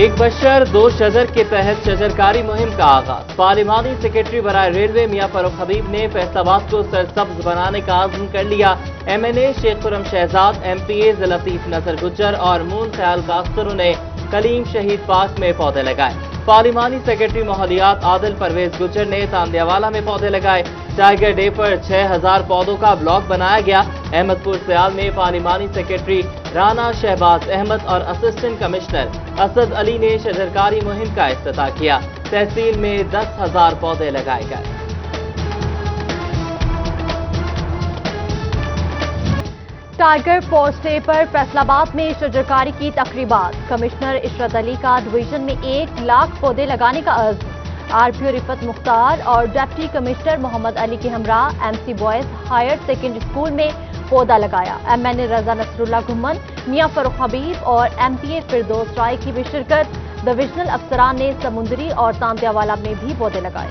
एक बशर दो शजर के तहत शजरकारी मुहिम का आगाज। पार्लिमानी सेक्रेटरी बराए रेलवे मियां फरूख हबीब ने फैसलाबाद को सरसब्ज बनाने का आज़म कर लिया। MNA शेख खुर्रम शहजाद, MPA लतीफ नजर गुज्जर और मून ख्याल कास्तरों ने कलीम शहीद पार्क में पौधे लगाए। पार्लिमानी सेक्रेटरी माहौलियात आदिल परवेज गुज्जर ने तांदियावाला में पौधे लगाए। टाइगर डे पर 6000 पौधों का ब्लॉक बनाया गया। अहमदपुर सियाल में पार्लिमानी सेक्रेटरी राना शहबाज अहमद और असिस्टेंट कमिश्नर असद अली ने शजरकारी मुहिम का इफ्तिताह किया। तहसील में 10,000 पौधे लगाए गए। टाइगर फोर्स डे पर फैसलाबाद में शजरकारी की तकरीबात। कमिश्नर इशरत अली का डिवीजन में 1 लाख पौधे लगाने का अर्ज। RPO रिफत मुख्तार और डिप्टी कमिश्नर मोहम्मद अली के हमरा MC boys higher secondary school में पौधा लगाया। MNA रजा नसरुल्लाह घुम्मन, मियां फरूख हबीब और MPA फिरदौस राय की भी शिरकत। डिविजनल अफसरान ने समुंदरी और तांदियावाला में भी पौधे लगाए।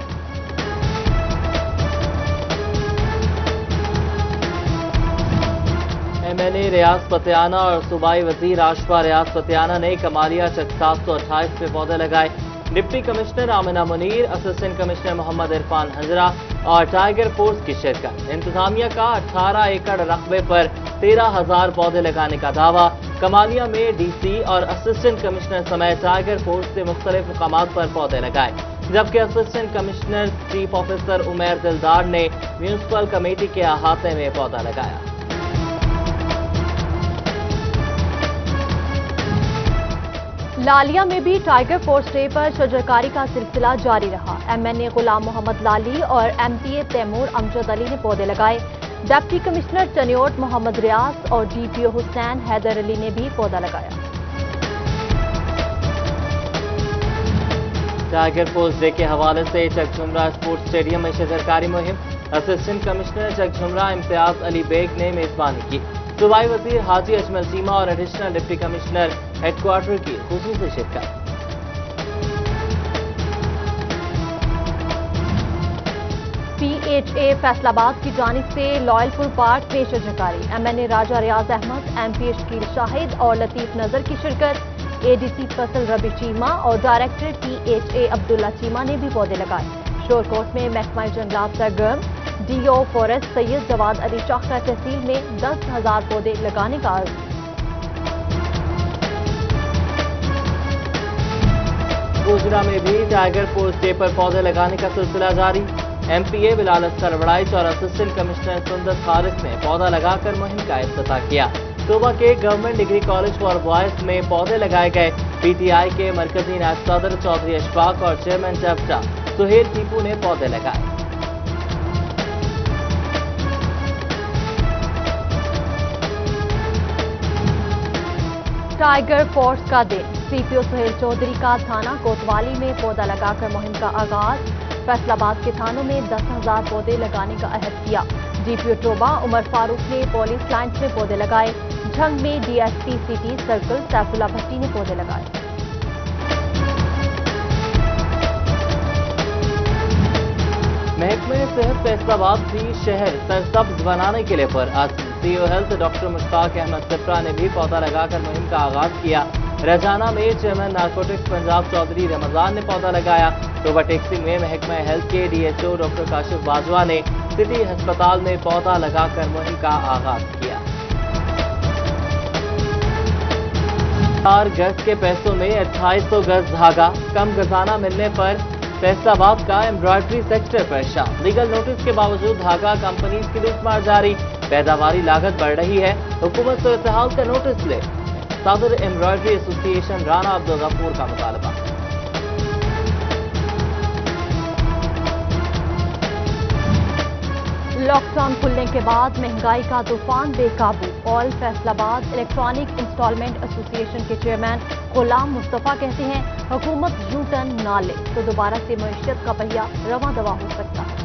MNA रियाज पतियाना और सूबाई वजीर आशफा रियाज पतियाना ने कमालिया चक 728 पे पौधे लगाए। Deputy commissioner Amina Munir, assistant commissioner Mohammad Irfan Hazra और टाइगर फोर्स की शिरकत। इंतजामिया का 18 एकड़ रकबे पर 13,000 पौधे लगाने का दावा। कमालिया में DC और असिस्टेंट कमिश्नर समेत टाइगर फोर्स से मुख्तलिफ मुकामात पर पौधे लगाए, जबकि assistant commissioner chief officer Umair दिलदार ने म्यूनिसिपल कमेटी के अहाते में पौधा लगाया। लालिया में भी टाइगर फोर्स डे पर शजरकारी का सिलसिला जारी रहा। MNA गुलाम मोहम्मद लाली और MPA तैमूर अमजद अली ने पौधे लगाए। डिप्टी कमिश्नर चनियोट मोहम्मद रियाज और DPO हुसैन हैदर अली ने भी पौधा लगाया। टाइगर फोर्स डे के हवाले से चकझुमरा स्पोर्ट्स स्टेडियम में शजरकारी मुहिम। असिस्टेंट कमिश्नर चकझुमरा इम्तियाज अली बेग ने मेजबानी की। सूबाई वजीर हाजी अजमल चीमा और एडिशनल डिप्टी कमिश्नर हेडक्वार्टर की खुसूसी शिरकत। PHA फैसलाबाद की जानिब से लॉयलपुर पार्क में शजरकारी। MNA राजा रियाज अहमद, MP शकील शाहिद और लतीफ नजर की शिरकत। ADC फसल रबी चीमा और डायरेक्टर PHA अब्दुल्ला चीमा ने भी पौधे लगाए। शोरकोट में महकमा जंगलात सरगर्म। DO फॉरेस्ट सैयद जवाद अली शाह का तहसील में 10,000 पौधे लगाने का अर्ज। गुजरा में भी टाइगर फोर्स डे पर पौधे लगाने का सिलसिला जारी। MPA बिलाल अस्कर वड़ाइच और असिस्टेंट कमिश्नर सुंदर खारिस ने पौधा लगाकर मुहिम का इफ्तिताह किया। सूबा के government degree college for boys में पौधे लगाए गए। PTI के मरकजी नायब सदर चौधरी अशफाक और चेयरमैन टफ्टा सुहेल टीपू ने पौधे लगाए। टाइगर फोर्स का दिन। CPO सुहेल चौधरी का थाना कोतवाली में पौधा लगाकर मुहिम का आगाज। फैसलाबाद के थानों में 10,000 पौधे लगाने का अहद किया। DPO टोबा उमर फारूक ने पुलिस लाइन्स में पौधे लगाए। झंग में DSP सिटी सर्कल सैफुल्ला भट्टी ने पौधे लगाए। महकमे सेहत फैसलाबाद भी शहर सरसब्ज बनाने के लिए पर CEO health doctor Mushtaq Ahmad Sipra ने भी पौधा लगाकर मुहिम का आगाज किया। रजाना में चेयरमैन नारकोटिक्स पंजाब चौधरी रमजान ने पौधा लगाया। टोबा टेक्सी में महकमा हेल्थ के DHO डॉक्टर काशिफ बाजवा ने सिटी अस्पताल में पौधा लगाकर मुहिम का आगाज किया। 4 गज के पैसों में 2800 गज धागा। कम गजाना मिलने पर फैसलाबाद का एम्ब्रॉयडरी सेक्टर परेशान। लीगल नोटिस के बावजूद धागा कंपनीज की लूटमार जारी। पैदावारी लागत बढ़ रही है, हुकूमत से इत्तेहाद का नोटिस ले। सदर एम्ब्रॉयडरी एसोसिएशन राना अब्दुल गफूर का मुतालबा। लॉकडाउन खुलने के बाद महंगाई का तूफान बेकाबू। All Faisalabad electronic instalment association के चेयरमैन गुलाम मुस्तफा कहते हैं, हुकूमत यू टर्न ना ले तो दोबारा से मईशत का पहिया रवां दवा हो सकता है।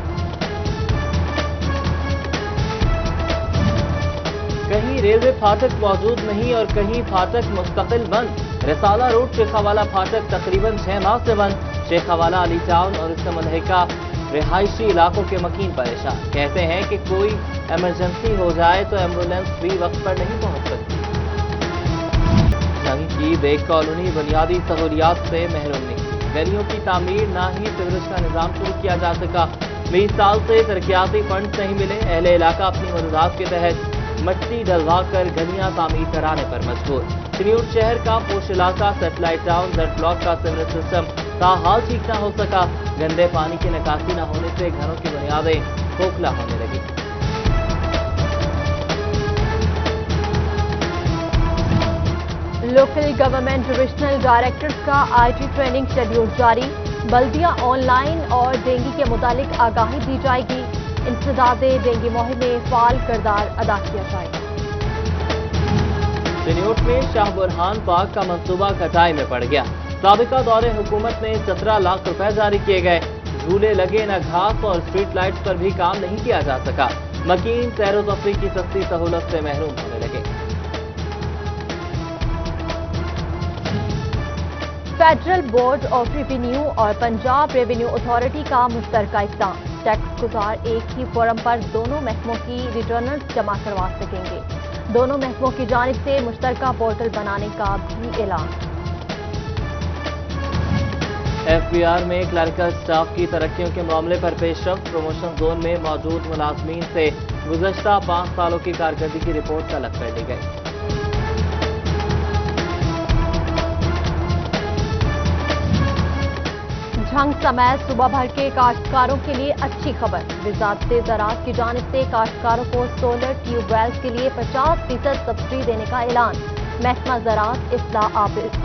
कहीं रेलवे फाटक मौजूद नहीं और कहीं फाटक मुस्तकिल बंद। रिसाला रोड शेखावाला फाटक तकरीबन 6 माह से बंद। शेखावाला अली टाउन और इससे मुल्हिका रिहायशी इलाकों के मकीन परेशान। कहते हैं कि कोई इमरजेंसी हो जाए तो एम्बुलेंस भी वक्त पर नहीं पहुंच सकती। جھنگ کی بیگ کالونی بنیادی سہولیات سے محروم نہیں، گلیوں کی تعمیر نہ ہی سیوریج کا نظام شروع کیا جا سکا، 20 سال سے ترقیاتی فنڈز نہیں ملے، اہل علاقہ اپنی مددات کے تحت مٹی ڈلوا کر گلیاں تعمیر کرانے پر مجبور، چنیوٹ شہر کا پوش علاقہ سیٹلائٹ ٹاؤن زیڈ بلاک کا سیوریج سسٹم تاحال ٹھیک نہ ہو سکا، گندے پانی کی نکاسی نہ ہونے سے گھروں کی بنیادیں کھوکھلا ہونے لگی۔ لوکل گورنمنٹ ڈویژنل ڈائریکٹرز کا آئی ٹی ٹریننگ شیڈیول جاری، بلدیہ آن لائن اور ڈینگی کے متعلق آگاہی دی جائے گی، انسداد ڈینگی مہم میں فعال کردار ادا کیا جائے گا۔ چنیوٹ میں شاہ برہان پارک کا منصوبہ کٹائی میں پڑ گیا، سابقہ دور حکومت میں 17 لاکھ روپے جاری کیے گئے، جھولے لگے نہ گھاس اور اسٹریٹ لائٹس پر بھی کام نہیں کیا جا سکا، مکین سیر و تفریح کی سستی سہولت سے محروم ہونے لگے۔ فیڈرل بورڈ آف ریونیو اور پنجاب ریونیو اتھارٹی کا مشترکہ اقدام، ٹیکس گزار ایک ہی فورم پر دونوں محکموں کی ریٹرنز جمع کروا سکیں گے، دونوں محکموں کی جانب سے مشترکہ پورٹل بنانے کا بھی اعلان۔ ایف بی آر میں کلریکل سٹاف کی ترقیوں کے معاملے پر پیش رفت، پروموشن زون میں موجود ملازمین سے گزشتہ 5 سالوں کی کارکردگی کی رپورٹ طلب کر لی گئی۔ جھنگ سمیت صوبہ بھر کے کاشتکاروں کے لیے اچھی خبر، وزارت زراعت کی جانب سے کاشتکاروں کو سولر ٹیوب ویلز کے لیے 50% سبسڈی دینے کا اعلان، محکمہ زراعت اصلاح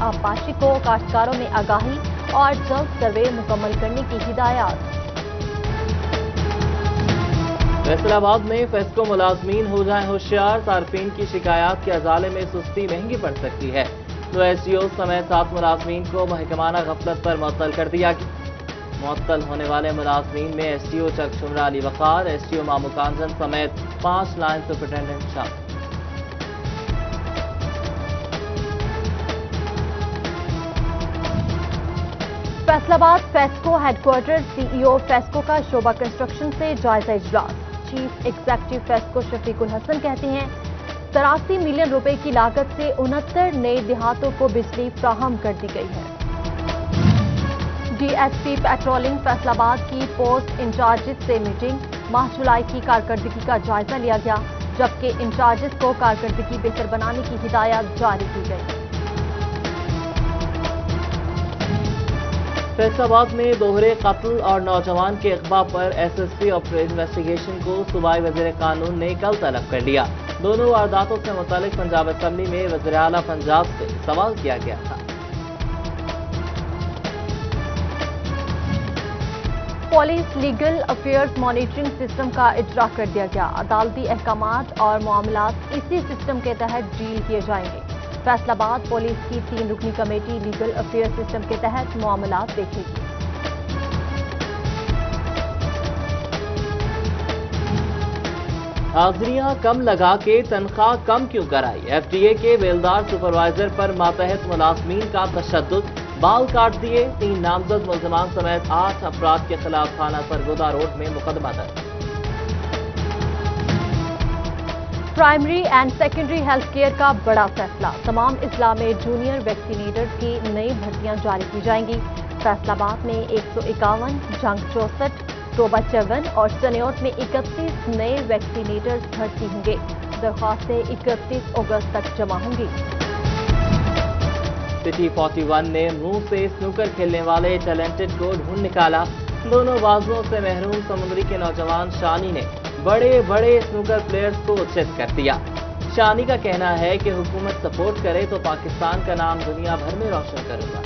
آبپاشی کو کاشتکاروں میں آگاہی اور جلد سروے مکمل کرنے کی ہدایات۔ فیصل آباد میں فیسکو ملازمین ہو جائیں ہوشیار، صارفین کی شکایات کے ازالے میں سستی مہنگی پڑ سکتی ہے، تو ایس ڈی او سمیت 7 ملازمین کو محکمانہ غفلت پر معطل کر دیا گیا۔ معطل ہونے والے ملازمین میں ایس ڈی او چک شمرا علی وقار، ایس ڈی او مامو کانجن سمیت 5 لائن سپرنٹینڈنٹ شامل۔ فیصل آباد فیسکو ہیڈ کوارٹر سی ای او فیسکو کا شعبہ کنسٹرکشن سے جائزہ اجلاس، چیف ایگزیکٹو فیسکو شفیق الحسن کہتے ہیں 83 ملین روپے کی لاگت سے 69 نئے دیہاتوں کو بجلی فراہم کر دی گئی ہے۔ D S P patrolling Faisal آباد کی پوسٹ انچارجز سے میٹنگ، ماہ جولائی کی کارکردگی کا جائزہ لیا گیا، جبکہ انچارجز کو کارکردگی بہتر بنانے کی ہدایات جاری کی گئی۔ فیصل آباد میں دوہرے قتل اور نوجوان کے اغوا پر ایس ایس پی انویسٹیگیشن کو صوبائی وزیر قانون نے کل طلب کر لیا، دونوں وارداتوں سے متعلق پنجاب اسمبلی میں وزیر اعلیٰ پنجاب سے سوال کیا گیا تھا۔ Police legal affairs monitoring system کا اجرا کر دیا گیا، عدالتی احکامات اور معاملات اسی سسٹم کے تحت ڈیل کیے جائیں گے۔ فیصل آباد پولیس کی 3 رکنی کمیٹی لیگل افیئر سسٹم کے تحت معاملات دیکھے گی۔ حاضریاں کم لگا کے تنخواہ کم کیوں کرائی، ایف ڈی اے کے بیلدار سپروائزر پر ماتحت ملازمین کا تشدد، بال کاٹ دیے، 3 نامزد ملزمان سمیت 8 افراد کے خلاف تھانہ سرگودا روڈ میں مقدمہ درج۔ Primary and secondary health care کا بڑا فیصلہ، تمام اضلاع میں جونیئر ویکسینیٹرز کی نئی بھرتیاں جاری کی جائیں گی، فیصل آباد میں 151، جھنگ 64، ٹوبہ 54 اور چنیوٹ میں 31 نئے ویکسینیٹرز بھرتی ہوں گے، درخواستیں 31 اگست تک جمع ہوں گی۔ سٹی 41 نے منہ سے سنوکر کھیلنے والے ٹیلنٹڈ کو ڈھونڈ نکالا، دونوں بازوؤں سے محروم سمندری کے نوجوان شانی نے بڑے بڑے سنوکر پلیئرز کو چت کر دیا۔ شانی کا کہنا ہے کہ حکومت سپورٹ کرے تو پاکستان کا نام دنیا بھر میں روشن کرے گا۔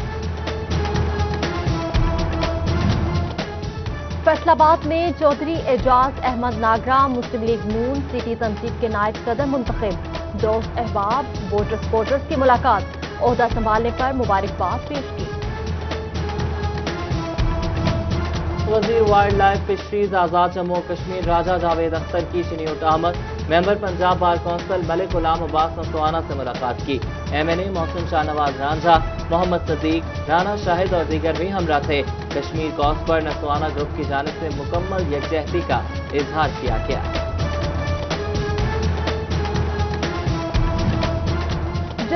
فیصل آباد میں چودھری اعجاز احمد ناگرہ مسلم لیگ نون سٹی تنظیم کے نائب صدر منتخب، دوست احباب ووٹر سپورٹرز کی ملاقات، عہدہ سنبھالنے پر مبارکباد پیش کی۔ وزیر وائلڈ لائف فشریز آزاد جموں کشمیر راجہ جاوید اختر کی چنیوٹ آمد، ممبر پنجاب بار کونسل ملک غلام عباس نسوانہ سے ملاقات کی، ایم این اے محسن شاہ نواز رانجھا، محمد صدیق، رانا شاہد اور دیگر بھی ہمراہ تھے۔ کشمیر کاز پر نسوانہ گروپ کی جانب سے مکمل یکجہتی کا اظہار کیا گیا۔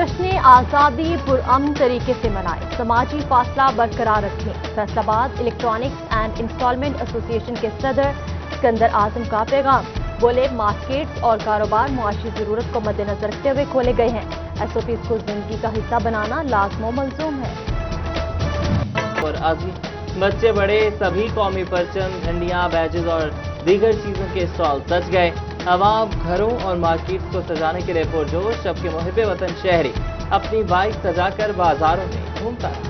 जश्न आज़ादी पुरअमन तरीके से मनाएं, समाजी फासला बरकरार रखें। Faisalabad electronics and instalment association के सदर सिकंदर आजम का पैगाम। बोले, मार्केट्स और कारोबार मुआशी जरूरत को मद्देनजर रखते हुए खोले गए हैं। एसओपीज को जिंदगी का हिस्सा बनाना लाज़िम मलजूम है। और बच्चे बड़े सभी कौमी परचम, झंडियां, बैजेस और दीगर चीजों के स्टॉल सज गए। अवाम घरों और मार्केट्स को सजाने के लिए पुरजोश। सबके मुहिब्बे वतन शहरी अपनी बाइक सजाकर बाजारों में घूमता रहा।